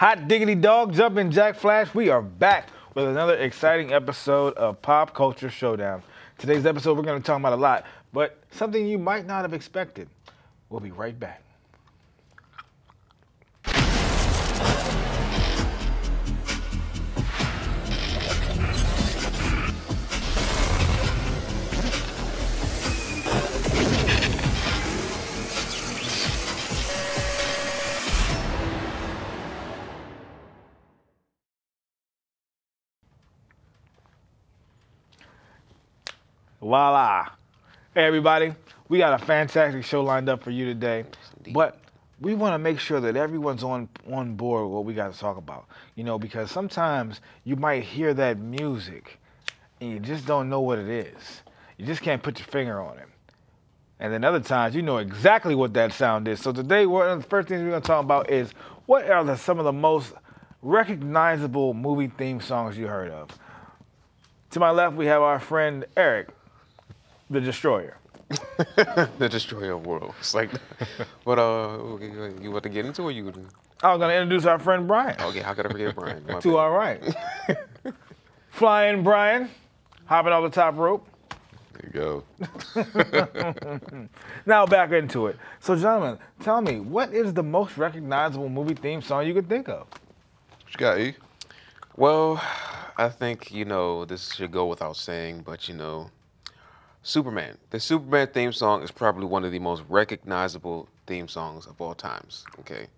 Hot diggity dog, jumping jack flash. We are back with another exciting episode of Pop Culture Showdown. Today's episode, we're going to talk about a lot, but something you might not have expected. We'll be right back. Voila. Hey, everybody. We got a fantastic show lined up for you today. But we want to make sure that everyone's on board with what we got to talk about. You know, because sometimes you might hear that music and you just don't know what it is. You just can't put your finger on it. And then other times, you know exactly what that sound is. So today, one of the first things we're going to talk about is what are some of the most recognizable movie theme songs you heard of? To my left, we have our friend Eric, the Destroyer. The Destroyer of Worlds. Like, but you want to get into it? Or you? I was going to introduce our friend Brian. Okay, how could I forget Brian? To our right. Flying Brian, hopping off the top rope. There you go. Now back into it. So, gentlemen, tell me, what is the most recognizable movie theme song you could think of? What you got, E? Well, I think, this should go without saying, but, Superman. The Superman theme song is probably one of the most recognizable theme songs of all times, okay?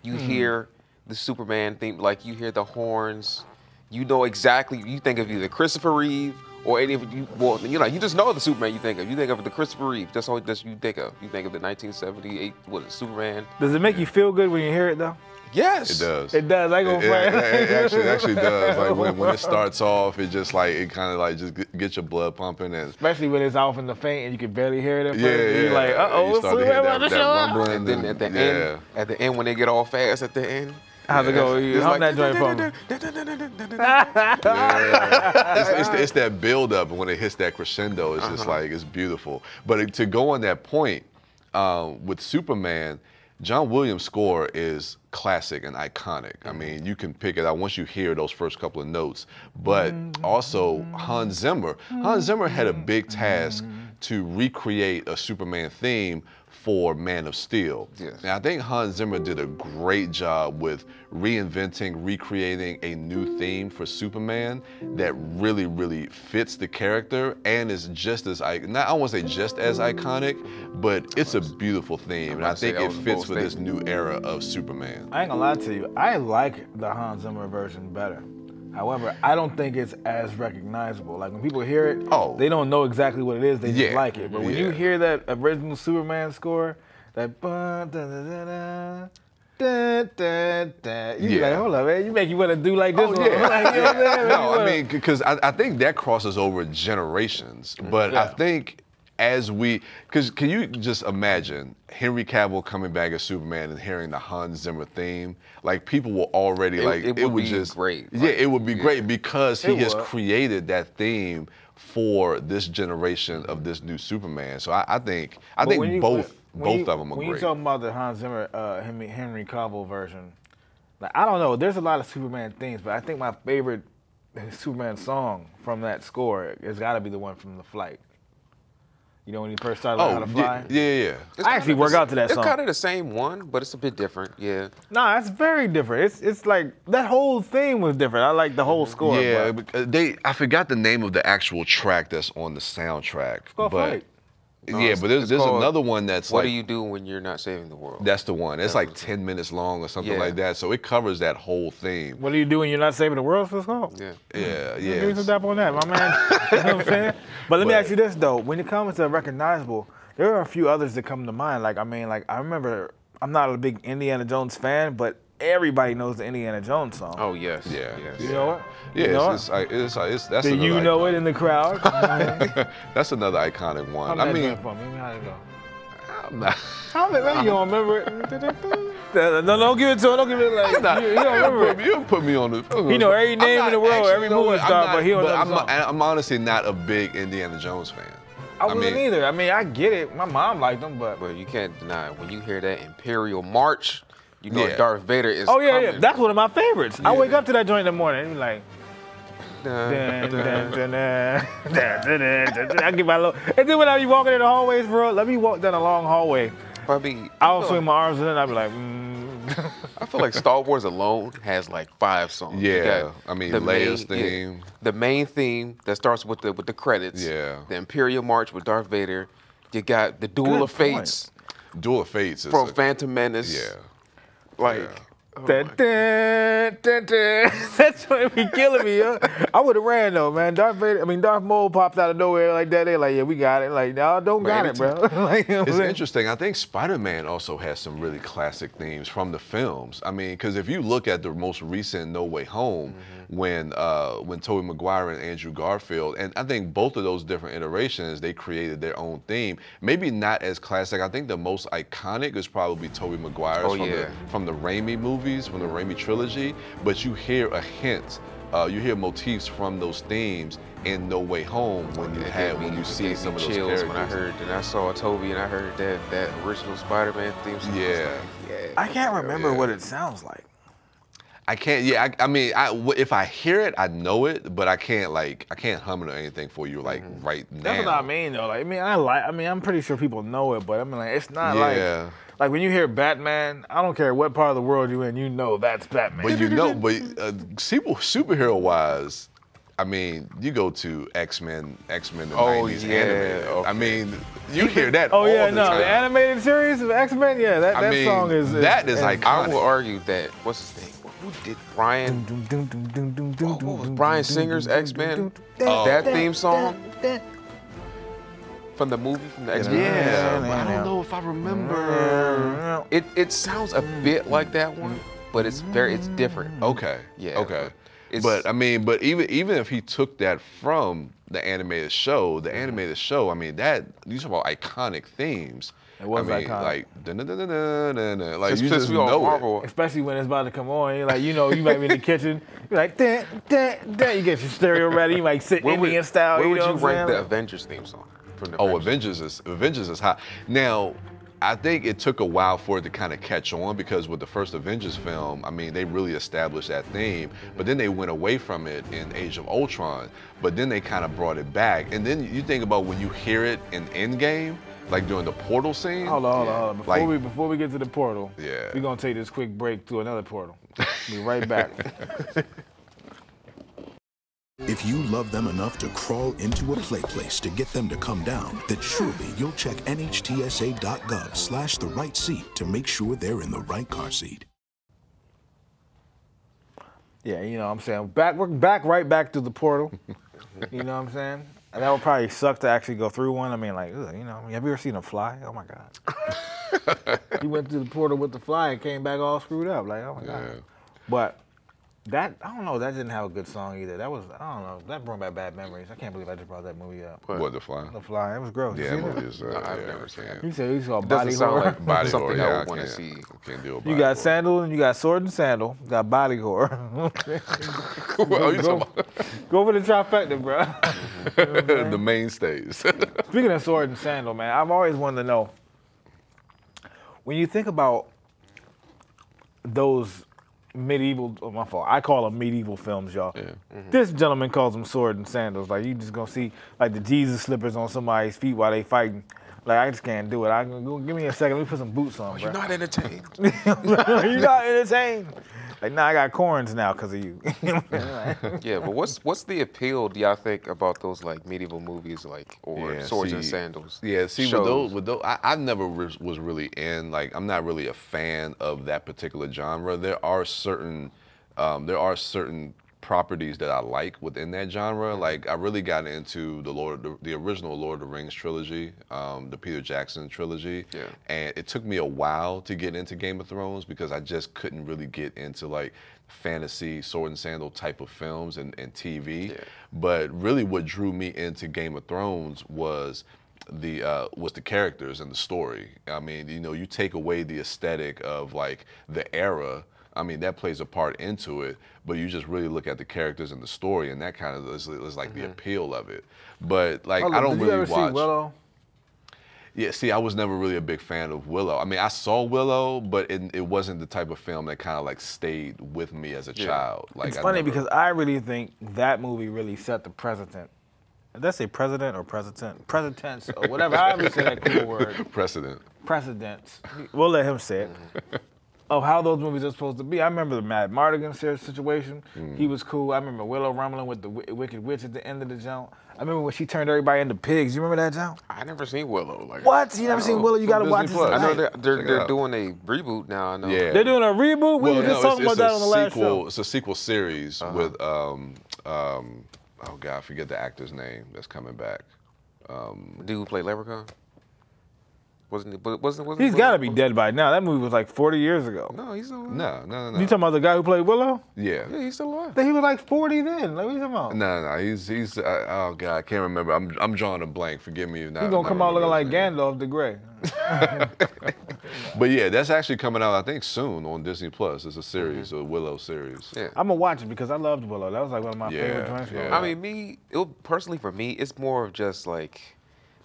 You hear the Superman theme, like you hear the horns, you know exactly, you think of either Christopher Reeve or any of you, well, you just know the Superman you think of. You think of the Christopher Reeve, that's all that you think of. You think of the 1978, Superman. Does it make you feel good when you hear it, though? Yes. It does. It does. I go it actually does. Like when it starts off, it just like it kind of like just gets your blood pumping, and especially when it's off in the faint and you can barely hear it at first. Yeah. You're like, uh-oh, you start to hear that rumbling, and then at the end when they get all fast at the end. How's it go? You hum that joint from me. It's that build up, and when it hits that crescendo, it's just like it's beautiful. But to go on that point with Superman, John Williams' score is classic and iconic. I mean, you can pick it out once you hear those first couple of notes. But also Hans Zimmer. Hans Zimmer had a big task to recreate a Superman theme for Man of Steel. Yes. Now, I think Hans Zimmer did a great job with reinventing, recreating a new theme for Superman that really, really fits the character and is just as, I won't say just as iconic, but it's a beautiful theme. And I think it fits for this new era of Superman. I ain't gonna lie to you, I like the Hans Zimmer version better. However, I don't think it's as recognizable. Like when people hear it, they don't know exactly what it is, they just like it. But when you hear that original Superman score, that you like, hold up, man, you make you want to do like this one. Like, you know what I'm saying? No, I mean, because I think that crosses over generations. But I think because can you just imagine Henry Cavill coming back as Superman and hearing the Hans Zimmer theme? Like people will already it would just be great. Yeah, it would be great because he has created that theme for this generation of this new Superman. So I think both of them are great. When you talking about the Hans Zimmer Henry Cavill version, like I don't know, there's a lot of Superman themes, but I think my favorite Superman song from that score has got to be the one from The Flight. You know, when he first started learning how to fly? Yeah. I actually work out to that song. It's kind of the same one, but it's a bit different, yeah. Nah, it's very different. It's like, that whole theme was different. I like the whole score. Yeah, I forgot the name of the actual track that's on the soundtrack. It's called Flight. Yeah, but there's another one that's What do you do when you're not saving the world? That's the one. It's like 10 minutes long or something like that. So it covers that whole theme. What do you do when you're not saving the world? What's it called? Yeah. Give me some dap on that, my man. You know what I'm saying? But let me ask you this though. When it comes to recognizable, there are a few others that come to mind. Like I remember, I'm not a big Indiana Jones fan, but everybody knows the Indiana Jones song. Oh yes. Yeah. You know what? Yeah, you know that's do you know it in the crowd? That's another iconic one. I mean, how did it go? How you don't remember it? No, don't give it to him. Don't give it like you don't remember it. You don't put me on the. He know every name in the world, every movie star, but he don't know the song. I'm honestly not a big Indiana Jones fan. I wasn't either. I mean, I get it. My mom liked them, but you can't deny it. When you hear that Imperial March, You know, Yeah. Darth Vader is. Oh yeah, yeah. coming. That's one of my favorites. I Yeah. wake up to that joint in the morning and be like. Dun, Dun, dun. dun, dun, dun, dun, dun, dun, dun. I get my little, and then when I be walking in the hallways, bro, let me walk down a long hallway. I'll swing my arms in and I'll be like, I feel like Star Wars alone has like 5 songs. You Yeah, got I mean the Leia's main- theme. the main theme that starts with the credits. Yeah. The Imperial March with Darth Vader. You got the Duel Good of Fates Duel of Fates is from Phantom Menace. yeah. Like. Yeah. dun, dun, dun, dun. That's what be killing me, yo. I would have ran though, man. Darth Maul popped out of nowhere like that. They like, yeah, we got it. Like, no, don't got it, bro. Like, you know what I'm It's saying? interesting. I think Spider-Man also has some really classic themes from the films. I mean, because if you look at the most recent No Way Home, when Tobey Maguire and Andrew Garfield, and I think both of those different iterations, they created their own theme. Maybe not as classic. I think the most iconic is probably Tobey Maguire's from the Raimi movies, from the Raimi trilogy. But you hear a hint. You hear motifs from those themes in No Way Home when you see some of those chills characters. when I saw Toby and I heard that original Spider-Man theme song. Yeah. I can't remember what it sounds like. I can't. Yeah, I mean, if I hear it, I know it, but I can't hum it or anything for you right now. That's what I mean, though. Like, I'm pretty sure people know it, but I mean, like, it's not like when you hear Batman. I don't care what part of the world you're in, you know that's Batman. But superhero wise, I mean, you go to X-Men the 90s animated. Okay. I mean, you hear that Oh all yeah, the no, time. the animated series of X-Men, yeah, that song is iconic. I will argue that what's his name? Who did Brian? What was Brian Singer's X-Men? That theme song from the movie from the X-Men. Yeah, but I don't know if I remember. It sounds a bit like that one, but it's different. Okay. Yeah. Okay. But I mean, even if he took that from the animated show, I mean, that you talk about iconic themes. It was iconic. Like, dun-dun-dun-dun-dun-dun, like you Since just we all know Marvel. it. especially when it's about to come on. You're like, you might be in the kitchen. You're like, dun, dun, dun. You get your stereo ready. You might sit Indian style. Where you would know you what I'm rank the saying? Avengers theme song? From the Avengers is hot. Now, I think it took a while for it to kind of catch on because with the first Avengers film, I mean, they really established that theme, but then they went away from it in Age of Ultron, but then they kind of brought it back. And then you think about when you hear it in Endgame, like during the portal scene. Hold on. Before we get to the portal, Yeah. we're going to take this quick break to another portal. Be right back. If you love them enough to crawl into a play place to get them to come down, then surely you'll check nhtsa.gov/the right seat to make sure they're in the right car seat. Yeah, you know what I'm saying? We're right back to the portal. You know what I'm saying? And that would probably suck to actually go through one. I mean, like, ugh, have you ever seen a fly? Oh my God. He went through the portal with the fly and came back all screwed up. Like, oh my God. But that, I don't know, that didn't have a good song either. That was, I don't know, that brought back bad memories. I can't believe I just brought that movie up. What, The Fly? The Fly, it was gross. Yeah, You seen movie it? is. I've never seen it. You said you saw Doesn't body sound horror. like Body something horror, I yeah, would want to can't- see. Can't do a body You got horror. sandal and you got sword and sandal. You got body horror. What are you talking about? Go for the trifecta, bro. The mainstays. Speaking of sword and sandal, man, I've always wanted to know, when you think about those medieval, my fault, I call them medieval films, y'all. Yeah. This gentleman calls them sword and sandals. Like, you just gonna see like the Jesus slippers on somebody's feet while they fighting. Like, I just can't do it. Give me a second. Let me put some boots on, bro. You're not entertained. You're not entertained. Like, nah, I got corns now because of you. Yeah, but what's the appeal, do y'all think, about those like medieval movies, like Swords and Sandals? Yeah, see, shows? with those, I never was really in. Like, I'm not really a fan of that particular genre. There are certain properties that I like within that genre. Like, I really got into the original Lord of the Rings trilogy, the Peter Jackson trilogy. Yeah. And it took me a while to get into Game of Thrones because I just couldn't really get into like fantasy sword and sandal type of films and TV. Yeah. But really what drew me into Game of Thrones was the characters and the story. I mean, you take away the aesthetic of like the era, I mean, that plays a part into it, but you just really look at the characters and the story, and that kind of is like the appeal of it. But like, I don't Did you really ever watch. see Willow? Yeah, see, I was never really a big fan of Willow. I mean, I saw Willow, but it wasn't the type of film that kind of like stayed with me as a child. Like, it's funny because I really think that movie really set the precedent. Did I say president or president? Presidents or whatever. However you say that cool word. Precedent. Precedents. We'll let him say it. Of how those movies are supposed to be. I remember the Mad Mardigan situation. He was cool. I remember Willow rumbling with the Wicked Witch at the end of the jump. I remember when she turned everybody into pigs. You remember that jump? I never seen Willow. Like, what? You never seen Willow? You got to watch this tonight. I know they're doing a reboot now. I know. Yeah. They're doing a reboot? We were just talking about that on the last show. It's a sequel series with, oh God, I forget the actor's name that's coming back. Dude who played Leprechaun? Wasn't He's got to be dead by now. That movie was like 40 years ago. No, he's still alive. No. You talking about the guy who played Willow? Yeah. Yeah, he's still alive. He was like 40 then. Like, what are you talking about? No. He's oh God, I can't remember. I'm drawing a blank. Forgive me. He's gonna come out looking like Gandalf the Grey. But yeah, that's actually coming out, I think, soon on Disney Plus. It's a series, a Willow series. Yeah. I'm gonna watch it because I loved Willow. That was like one of my favorite joints. Yeah. I mean, personally for me, it's more of just like,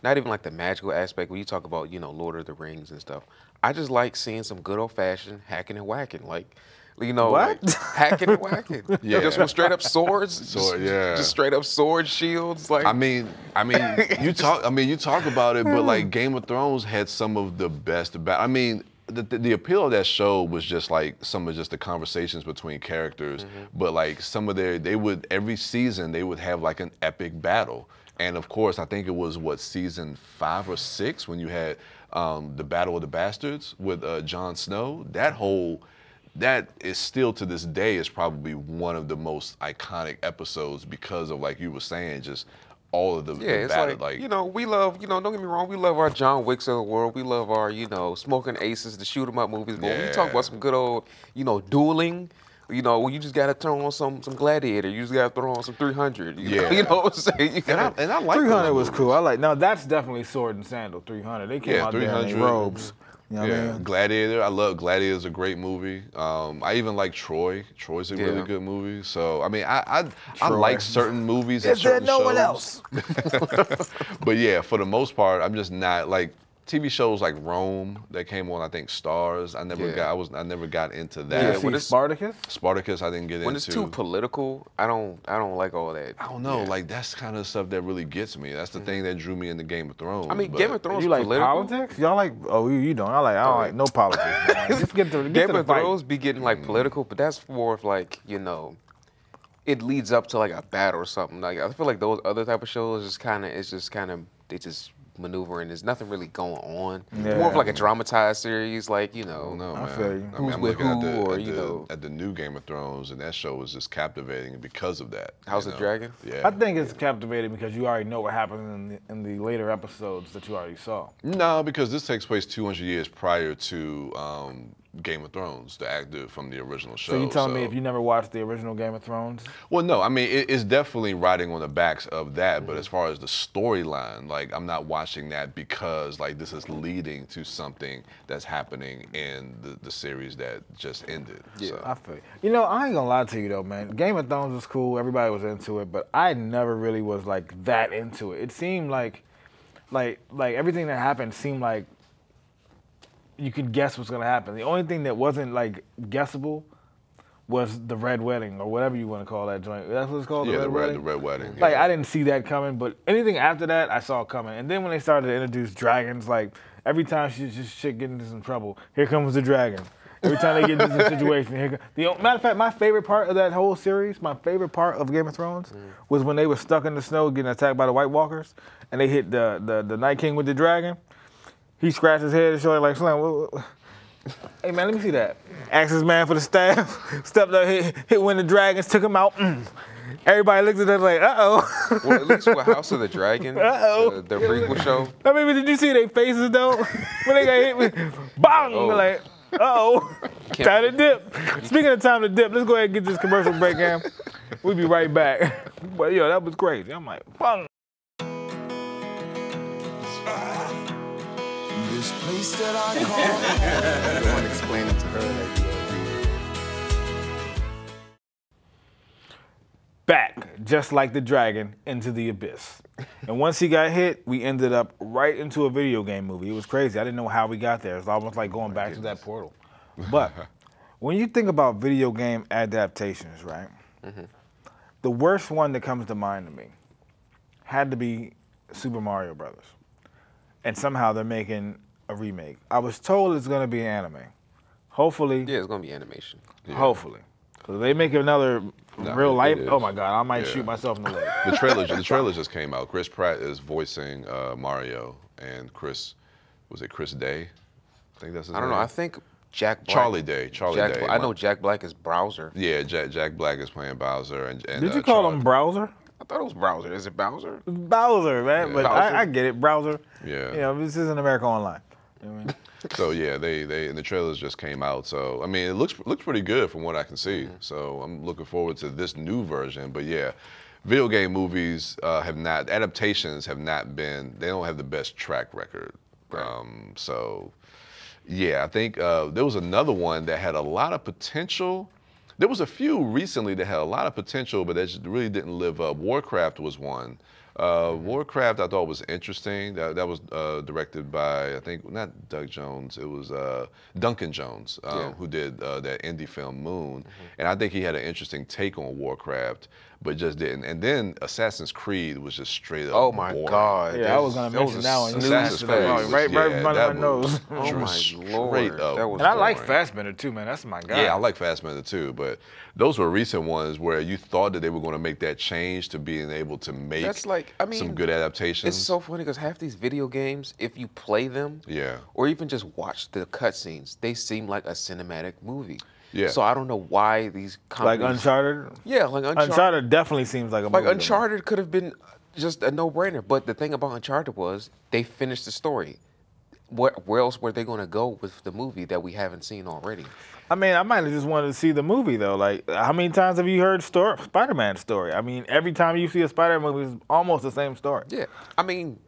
not even like the magical aspect when you talk about, Lord of the Rings and stuff. I just like seeing some good old fashioned hacking and whacking, like, what? Like, hacking and whacking. Yeah. Just with straight up swords. Yeah. Just straight up sword shields. Like, I mean, you talk about it, but like Game of Thrones had some of the best. I mean, the appeal of that show was just like some of just the conversations between characters, but like some of every season they would have like an epic battle. And of course, I think it was season 5 or 6 when you had the Battle of the Bastards with Jon Snow. That is still to this day is probably one of the most iconic episodes because of, like you were saying, just all of the it's battle. like, we love, don't get me wrong, we love our John Wicks of the world. We love our, smoking aces, the shoot 'em up movies. But when you talk about some good old, dueling. When you just gotta throw on some Gladiator, you just gotta throw on some 300. You know what I'm saying? And I like 300 was cool. Now that's definitely sword and sandal. 300. They came out there in their robes. You know what I mean? Gladiator. I love Gladiator. Is a great movie. I even like Troy. Troy's a really good movie. So I mean, I like certain movies and certain shows. One else? But yeah, for the most part, I'm just not like TV shows like Rome that came on, I think Stars. I never got into that. When Spartacus? Spartacus, I didn't get into. When it's too political, I don't like all that. I don't know. Like that's kind of stuff that really gets me. That's the thing that drew me into Game of Thrones. I mean, Game of Thrones. You like political? politics? Y'all like? Oh, you don't. I don't like no politics. Just get to Game of Thrones be getting like political, but that's more of like it leads up to like a battle or something. Like I feel like those other type of shows they just maneuvering. There's nothing really going on. Yeah. More of like a dramatized series, like No, man. I feel you. I mean, I'm looking at the new Game of Thrones, and that show was just captivating because of that. House of Dragon. Yeah. I think it's captivating because you already know what happens in the later episodes that you already saw. No, because this takes place 200 years prior to Game of Thrones, the actor from the original show. So you telling me if you never watched the original Game of Thrones? Well, no. I mean, it's definitely riding on the backs of that. But as far as the storyline, like I'm not watching that because like this is leading to something that's happening in the series that just ended. Yeah, so. I feel you. I ain't gonna lie to you though, man. Game of Thrones was cool. Everybody was into it, but I never really was like that into it. It seemed like everything that happened seemed like you could guess what's gonna happen. The only thing that wasn't like guessable was the Red Wedding or whatever you want to call that joint. That's what it's called. Yeah, the Red Wedding. Like I didn't see that coming, but anything after that I saw coming. And then when they started to introduce dragons, like every time shit get into some trouble, here comes the dragon. Every time they get into some situation, matter of fact, my favorite part of that whole series, my favorite part of Game of Thrones, was when they were stuck in the snow getting attacked by the White Walkers, and they hit the Night King with the dragon. He scratched his head and showed like, Slim, hey man, let me see that. Asked his man for the staff, stepped up, hit one of the dragons, took him out. Everybody looked at them like, uh-oh. Well, at least with House of the Dragon, the prequel show. I mean, did you see their faces though? When they got hit with, bang, like, uh-oh, time to dip. Speaking of time to dip, let's go ahead and get this commercial break in. We'll be right back. But that was crazy. I'm like, bang. This place that I call. I don't want to explain it to her. Back. just like the dragon, into the abyss. And once he got hit, we ended up right into a video game movie. It was crazy. I didn't know how we got there. It's almost like going back to that portal. But when you think about video game adaptations, right? The worst one that comes to mind to me had to be Super Mario Brothers. And somehow they're making a remake. I was told it's going to be an anime. Hopefully. Yeah, it's going to be animation. Yeah. Hopefully. So they make another real life. Oh my God, I might shoot myself in the leg. The trailer just came out. Chris Pratt is voicing Mario, and Chris Day? I think that's his name. I don't know. I think Jack Black. Charlie Day. Day. I know Jack Black is Browser. Yeah, Jack Black is playing Bowser. And did you call him Browser? I thought it was Browser. Is it Bowser? Bowser, man. Yeah. But Bowser. I get it, Browser. Yeah. You know, this isn't America Online. You know what I mean? So yeah, they and the trailers just came out. So I mean, it looks pretty good from what I can see. So I'm looking forward to this new version. But yeah, video game movies adaptations have not been. They don't have the best track record. Right. So yeah, I think there was another one that had a lot of potential. There was a few recently that had a lot of potential, but that just really didn't live up. Warcraft was one. Warcraft I thought was interesting. That was directed by, I think, not Doug Jones, it was Duncan Jones, who did that indie film Moon. And I think he had an interesting take on Warcraft, but just didn't. And then Assassin's Creed was just straight up Oh my boring. God. Yeah, I was going to mention that one. Assassin's Creed was, right in front of my nose. Oh my straight Lord. up That was And I like boring. Fassbender too, man. That's my guy. Yeah, I like Fassbender too, but those were recent ones where you thought that they were going to make that change to being able to make That's like, I mean, some good adaptations. It's so funny because half these video games, if you play them, or even just watch the cutscenes, they seem like a cinematic movie. Yeah. So I don't know why these companies... Like Uncharted? Yeah, like Uncharted. Uncharted definitely seems like a movie. Like Uncharted could have been just a no-brainer, but the thing about Uncharted was they finished the story. Where else were they going to go with the movie that we haven't seen already? I mean, I might have just wanted to see the movie, though. Like, how many times have you heard Spider-Man's story? I mean, every time you see a Spider-Man movie, it's almost the same story. Yeah. I mean...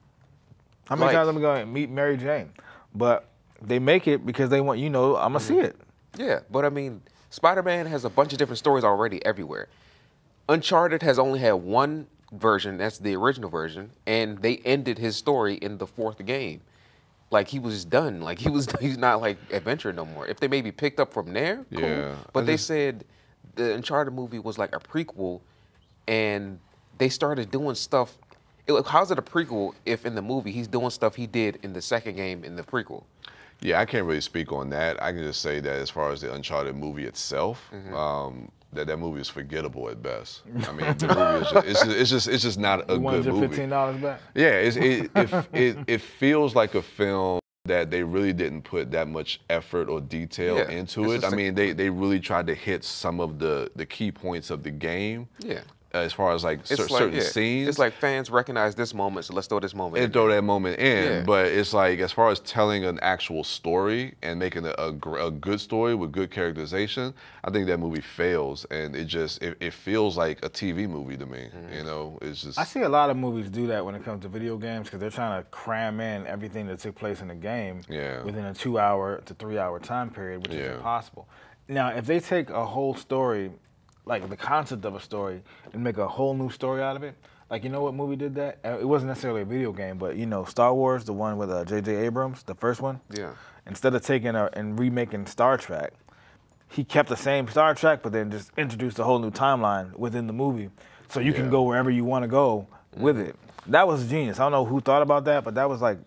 How many times am I going to meet Mary Jane? But they make it because they want, I'm going to see it. Yeah, but I mean, Spider-Man has a bunch of different stories already everywhere. Uncharted has only had one version, that's the original version, and they ended his story in the 4th game. Like, he was done. Like, he's not, like, adventure no more. If they maybe picked up from there, cool. Yeah. But they said the Uncharted movie was like a prequel, and they started doing stuff. How's it a prequel if in the movie he's doing stuff he did in the 2nd game in the prequel? Yeah, I can't really speak on that. I can just say that as far as the Uncharted movie itself, that movie is forgettable at best. I mean, the movie is it's just not a good movie. $15 back? Yeah, it feels like a film that they really didn't put that much effort or detail into it. I mean, they really tried to hit some of the key points of the game. Yeah. As far as like certain scenes. It's like fans recognize this moment, so let's throw this moment in. And throw that moment in. Yeah. But it's like, as far as telling an actual story and making a good story with good characterization, I think that movie fails. And it feels like a TV movie to me. It's just. I see a lot of movies do that when it comes to video games because they're trying to cram in everything that took place in the game within a 2-hour to 3-hour time period, which is impossible. Now, if they take a whole story, like the concept of a story, and make a whole new story out of it. Like, you know what movie did that? It wasn't necessarily a video game, but Star Wars, the one with J.J. Abrams, the first one. Yeah. Instead of taking and remaking Star Trek, he kept the same Star Trek, but then just introduced a whole new timeline within the movie, so you can go wherever you want to go with it. That was genius. I don't know who thought about that, but that was like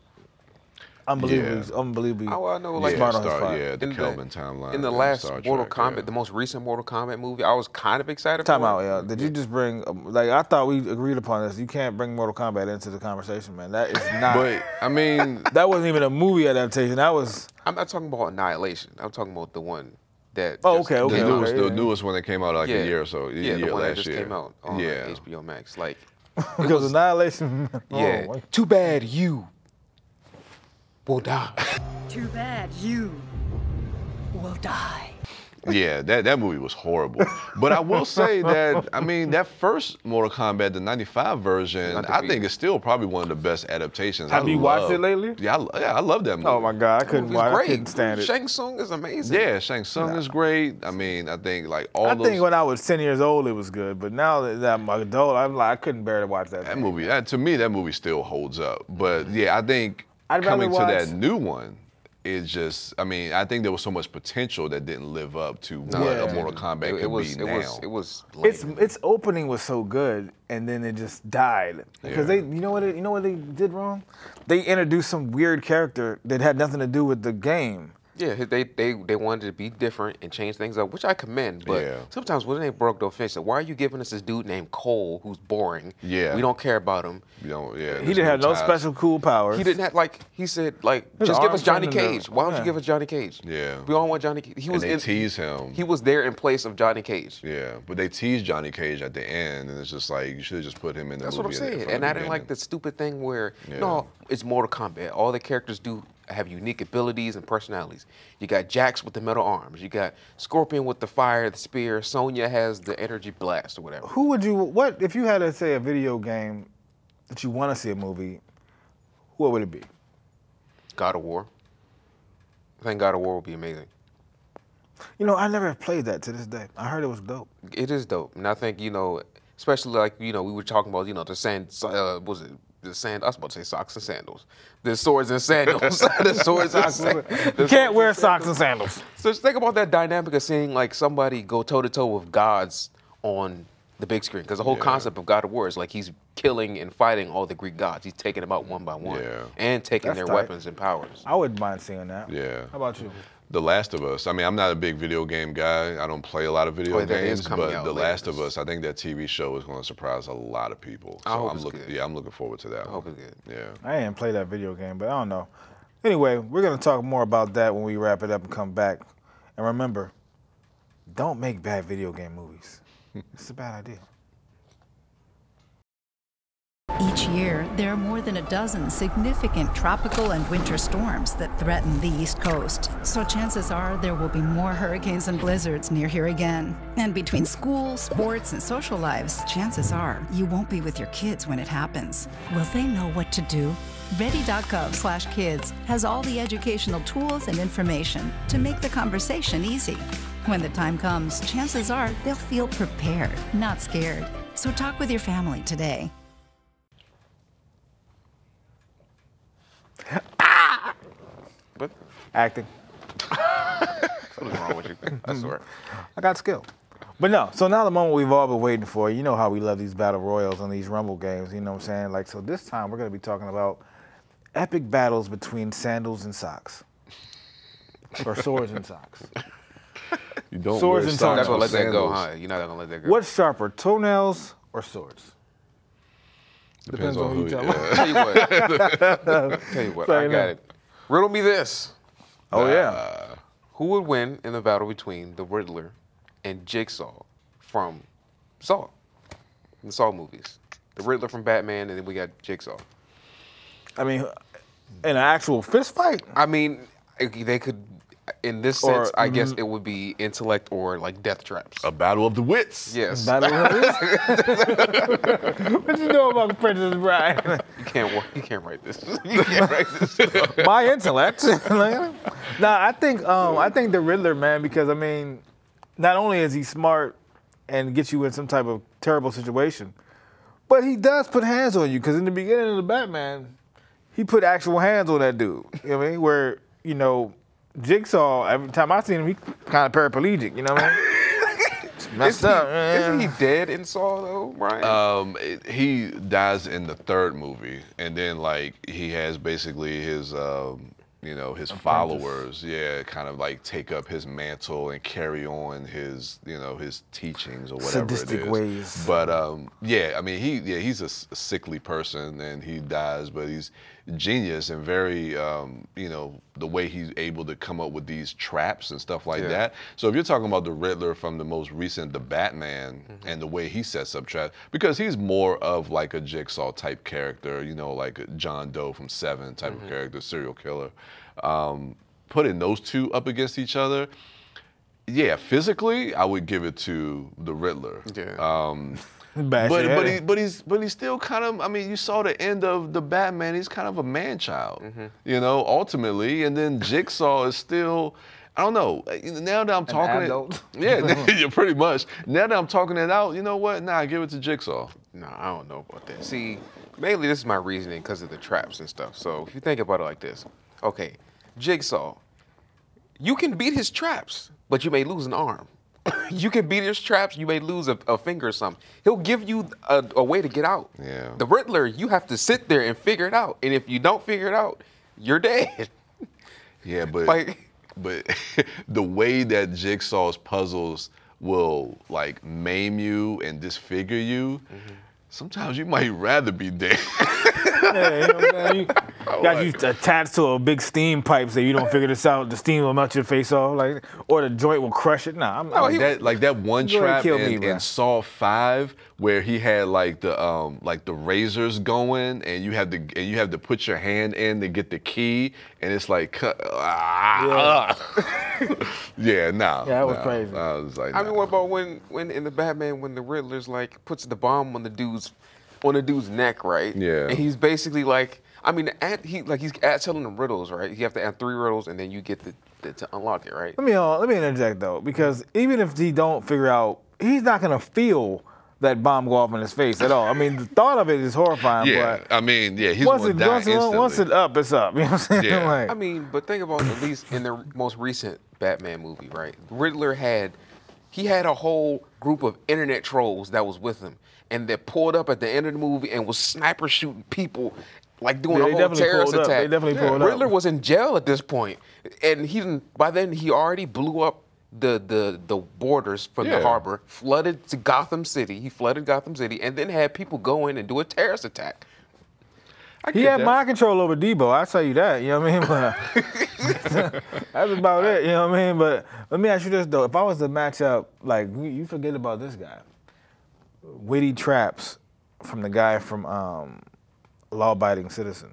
unbelievably I know, like smart on his part. Yeah, the Kelvin timeline. In the last Mortal Kombat, the most recent Mortal Kombat movie, I was kind of excited for. Time out, yeah. Did you just bring, like, I thought we agreed upon this. You can't bring Mortal Kombat into the conversation, man. That is not. But, I mean. That wasn't even a movie adaptation. That was. I'm not talking about Annihilation. I'm talking about the one that. The newest one that came out like a year or so. Yeah, the one that just came out on HBO Max. Like. Because Annihilation. Yeah. Too bad you will die. Too bad you will die. Yeah, that movie was horrible. But I will say that, I mean, that first Mortal Kombat, the 95 version, I think is still probably one of the best adaptations. Have you watched it lately? Yeah, I love that movie. Oh my God, I couldn't watch. I couldn't stand it. Shang Tsung is amazing. Yeah, Shang Tsung is great. I mean, I think like all I those. think when I was 10 years old, it was good, but now that I'm an adult, I couldn't bear to watch that. That movie, to me, that movie still holds up. But yeah, I think I'd coming to rather that new one, it's just, I mean, I think there was so much potential that didn't live up to what a Mortal Kombat could be now. It was. Its opening was so good, and then it just died because you know what they did wrong? They introduced some weird character that had nothing to do with the game. Yeah, they wanted to be different and change things up, which I commend. But sometimes when they broke the fence, why are you giving us this dude named Cole who's boring? Yeah, we don't care about him. You don't. Yeah, he didn't have no special cool powers. He didn't have he said just give us Johnny Cage. Why don't you give us Johnny Cage? Yeah, we all want Johnny Cage. They tease him. He was there in place of Johnny Cage. Yeah, but they tease Johnny Cage at the end, and it's just like you should have just put him in the movie. That's what I'm saying. And I didn't like the stupid thing where no, it's Mortal Kombat. All the characters have unique abilities and personalities. You got Jax with the metal arms. You got Scorpion with the fire, the spear. Sonya has the energy blast or whatever. What if you had to say a video game that you want to see a movie, what would it be? God of War. I think God of War would be amazing. You know, I never played that to this day. I heard it was dope. It is dope. And I think, especially like, we were talking about, the sand, I was about to say socks and sandals. The swords and sandals. The swords and sandals. You can't wear socks and sandals. So just think about that dynamic of seeing like somebody go toe-to-toe with gods on the big screen. Because the whole concept of God of War is like he's killing and fighting all the Greek gods. He's taking them out one by one. Yeah. And taking their weapons and powers. I wouldn't mind seeing that. Yeah. How about you? The Last of Us. I mean, I'm not a big video game guy. I don't play a lot of video games, but The Last of Us, I think that TV show is going to surprise a lot of people. So I'm looking forward to that. I hope it's good. Yeah. I didn't play that video game, but I don't know. Anyway, we're going to talk more about that when we wrap it up and come back. And remember, don't make bad video game movies. It's a bad idea. Each year, there are more than a dozen significant tropical and winter storms that threaten the East Coast. So chances are there will be more hurricanes and blizzards near here again. And between school, sports, and social lives, chances are you won't be with your kids when it happens. Will they know what to do? Ready.gov/kids has all the educational tools and information to make the conversation easy. When the time comes, chances are they'll feel prepared, not scared. So talk with your family today. But acting. What is wrong with you? I swear. I got skill. But no, so now the moment we've all been waiting for. You know how we love these battle royals and these Rumble games, you know what I'm saying? Like, so this time we're going to be talking about epic battles between sandals and socks. Or swords and socks. You don't Swords wear and socks That's gonna let that go, sandals. huh? You're not gonna let that go. What's sharper, toenails or swords? Depends on who you tell. Tell you what. Tell you what. I got it. Riddle me this. Oh, yeah. Who would win in the battle between the Riddler and Jigsaw from Saw? The Saw movies. The Riddler from Batman, and then we got Jigsaw. I mean, in an actual fist fight? I mean, they could, in this sense, I guess it would be intellect or like death traps. A battle of the wits. Yes. Battle of the What you know about Princess Bride? You can't write this. You can't write this. My intellect. Nah, I think the Riddler, man, because I mean, not only is he smart and gets you in some type of terrible situation, but he does put hands on you. Because in the beginning of the Batman, he put actual hands on that dude. You know what I mean? Where, you know, Jigsaw, every time I seen him, he kind of paraplegic, you know what I mean? Messed up. Isn't he dead in Saw though, Brian? He dies in the third movie, and then like he has basically his his followers, kind of like take up his mantle and carry on his his teachings or whatever Sadistic it is. ways. But I mean he's a sickly person and he dies, but he's genius and very the way he's able to come up with these traps and stuff like that. So if you're talking about the Riddler from the most recent, the Batman, and the way he sets up traps, because he's more of like a Jigsaw type character, like a John Doe from Seven type of character, serial killer. Putting those two up against each other, Yeah, physically, I would give it to the Riddler. Yeah. But he's still kind of. I mean, you saw the end of the Batman. He's kind of a man child, you know, ultimately. And then Jigsaw is still. I don't know. Now that I'm talking adult? Yeah, pretty much. Now that I'm talking it out, you know what? Nah, give it to Jigsaw. No, I don't know about that. See, mainly this is my reasoning because of the traps and stuff. So if you think about it like this, okay, Jigsaw, you can beat his traps, but you may lose an arm. You can beat his traps, you may lose a finger or something. He'll give you a way to get out. Yeah. The Riddler, you have to sit there and figure it out. And if you don't figure it out, you're dead. Yeah, but Like, but the way that Jigsaw's puzzles will like maim you and disfigure you, sometimes you might rather be dead. Yeah, you know what I'm saying? You got you attached to a big steam pipe so you don't figure this out. The steam will melt your face off, like, or the joint will crush it. Nah, like that one Go ahead, trap kill me, bro. in Saw 5 where he had like the razors going and you have to put your hand in to get the key and it's like yeah, nah. Yeah, that was crazy. I was like, I mean, nah. what about when in the Batman, when the Riddler's like puts the bomb on the dude's neck, right? Yeah. And he's basically like, I mean, he's telling them riddles, right? You have to add 3 riddles and then you get to unlock it, right? Let me interject though, because even if he don't figure out, he's not gonna feel that bomb go off in his face at all. I mean, the thought of it is horrifying. Yeah, but I mean, yeah, he's gonna die instantly. once it's up, it's up. You know what I'm saying? Yeah. Like, I mean, but think about at least in the most recent Batman movie, right? Riddler had a whole group of internet trolls that was with him, and they pulled up at the end of the movie and was sniper shooting people, like doing Yeah, a they whole definitely terrorist pulled up. attack. They definitely pulled up. Riddler was in jail at this point, and by then he already blew up the borders from the harbor, flooded to Gotham City. He flooded Gotham City, and then had people go in and do a terrorist attack. he had mind control over Debo, I'll tell you that, you know what I mean? But that's about it, you know what I mean? But let me ask you this, though. If I was to match up, like, you forget about this guy. Witty traps from the guy from Law Abiding Citizen.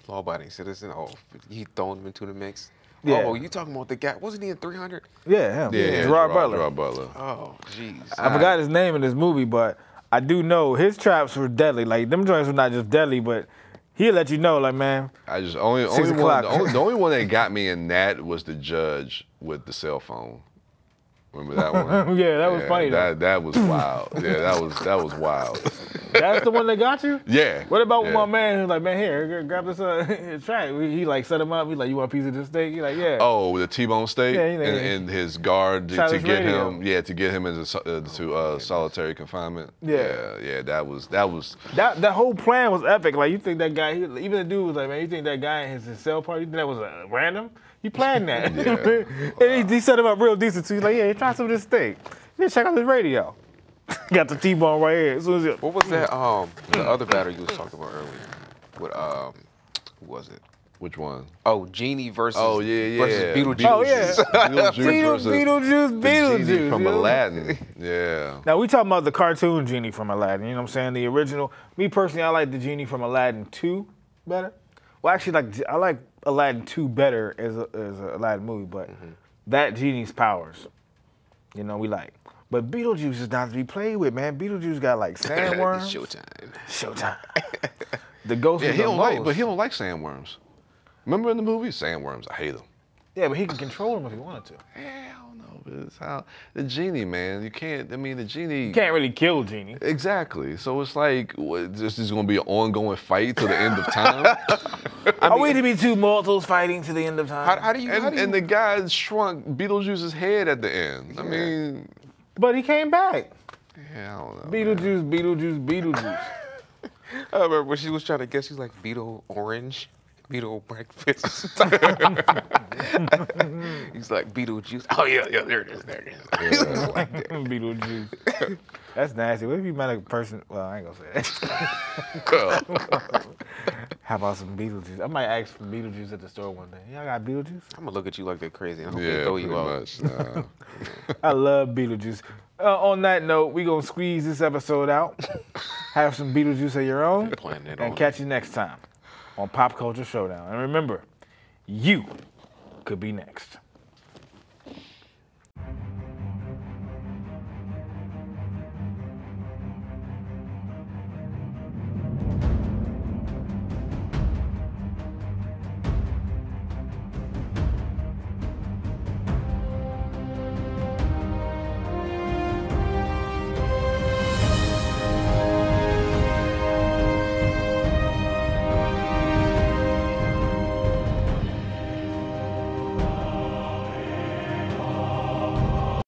Law-abiding citizen. Oh, he throwing him into the mix. Yeah. Oh, you talking about the guy? Wasn't he in 300? Yeah, him. Yeah, Gerard Butler. Gerard Butler. Oh, jeez. I forgot his name in this movie, but I do know his traps were deadly. Like, them joints were not just deadly, but he'll let you know, like, man. I just 6 the o'clock. only one that got me in that was the judge with the cell phone. Remember that one? Yeah, that was funny, though. That was wild. Yeah, that was wild. That's the one that got you? Yeah. What about yeah. my man who's like, man, here, grab this track. He like set him up. He's like, you want a piece of this steak? He's like, yeah. Oh, the T-bone steak Yeah, and his guard to Childish get Radio. him into solitary confinement. Yeah. That was That whole plan was epic. Like, you think that guy, even the dude was like, man, you think that guy in his cell party, you think that was random? He planned that. Yeah. And he set him up real decent, too. He's like, yeah, try some of this steak. Yeah, check out this radio. Got the T-bone right here. As soon as it, What was that? The other battle you was talking about earlier. With who was it? which one? Oh, Genie versus Beetlejuice. Beetlejuice. Oh, yeah. Beetlejuice Beetlejuice Genie from you know? Aladdin. Yeah. Now, we talking about the cartoon Genie from Aladdin, you know what I'm saying? The original. Me personally, I like the Genie from Aladdin 2 better. Well, actually, I like Aladdin 2 better as a Aladdin movie, but that Genie's powers, you know, we like. But Beetlejuice is not to be played with, man. Beetlejuice got like sandworms. Showtime. The ghost Yeah, is he the don't most. like, but he don't like sandworms. Remember in the movie, sandworms? I hate them. Yeah, but he can control them if he wanted to. Yeah, I don't know, but it's how the genie, man. You can't. I mean, the genie. You can't really kill Genie. Exactly. So it's like, this is going to be an ongoing fight to the end of time. Are we to be two mortals fighting to the end of time? How do you? And the guy shrunk Beetlejuice's head at the end. I mean, But he came back. yeah, I don't know. Beetlejuice. I remember when she was trying to guess. She's like Beetle Orange, Beetle Breakfast. He's like Beetlejuice. Oh yeah, there it is. Beetlejuice. That's nasty. What if you met a person? Well, I ain't gonna say that. How about some Beetlejuice? I might ask for Beetlejuice at the store one day. Y'all got Beetlejuice? I'm gonna look at you like they're crazy. I hope they Yeah, throw pretty you out. much. I love Beetlejuice. On that note, we gonna squeeze this episode out. Have some Beetlejuice of your own. Plan it And on. catch you next time on Pop Culture Showdown. And remember, you could be next.